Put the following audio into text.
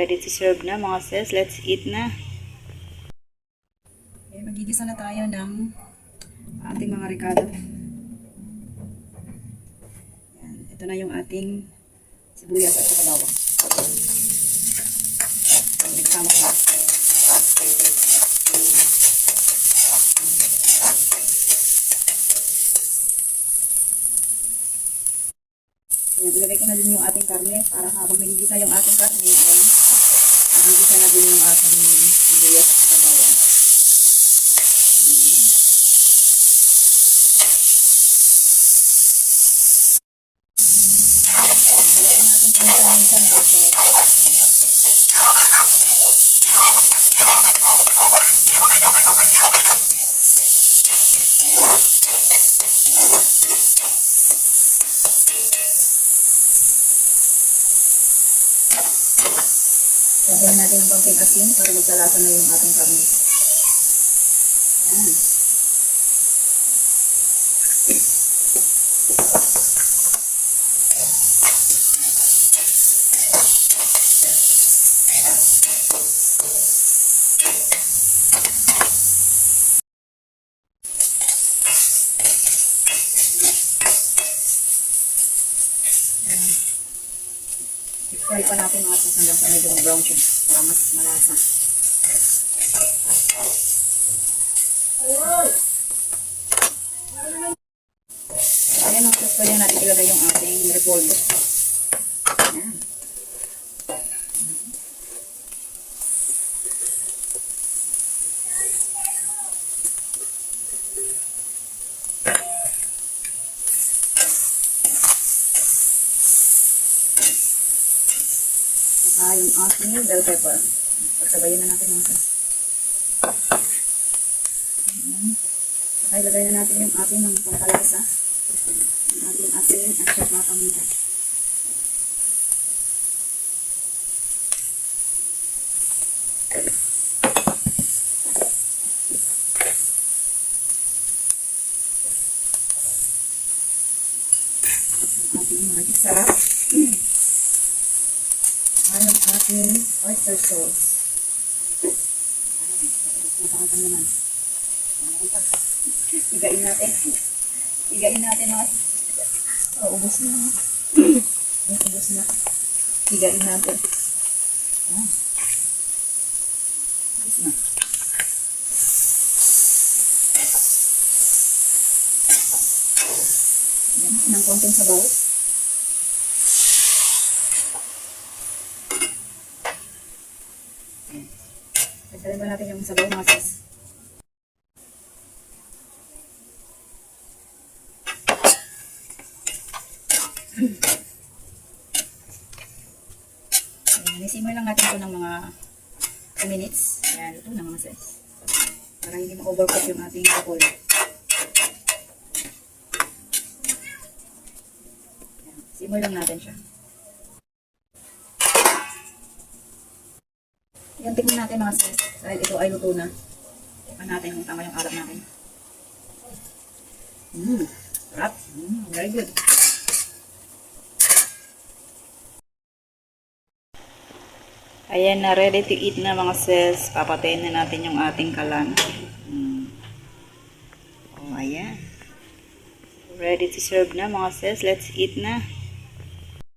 Ready to serve na mga sis. Let's eat na. Okay, magigisa na tayo ng ating mga ricado. Yan. Ito na yung ating sibuyas at saka bawang. Nagsama ko na. Yan, ilagay ko na din yung ating karne para habang nagigisa yung ating karne, yan, nagigisa na din yung ating sibuyas at saka bawang. Lagyan natin ng konting asin para magkalasa na yung ating karne. Yan. I-fry pa natin mga sis hanggang sa medyo brown siya para mas malasa. Ayan mga sis, pwede natin ilagay yung ating repolyo. Ayan. Yung ating bell pepper. Pagsabayin na natin mga sis. Saka ilagay na natin yung ating mga pampalasa. Yung ating asin at saka paminta. Yung ating magic sarap. Yung ating oyster sauce. Napakatang naman. Higain natin. Higain natin mga. Ubos na. Ubos na. Higain natin. Ubos na. Higain natin ng konting sabaw. Pagsalin ba natin yung sabaw mga sis? Nisimmer lang natin ito ng mga 2 minutes. Ayan, ito na mga sis. Para hindi ma-overcook yung ating repolyo. Simmer lang natin siya. Yan, tingnan natin mga sis. Dahil ito ay luto na. Tingnan natin kung tama yung alam natin. Sarap. Very good. Ayan na, ready to eat na mga sis. Papatayin na natin yung ating kalan. Oh, ayan. Ready to serve na mga sis. Let's eat na.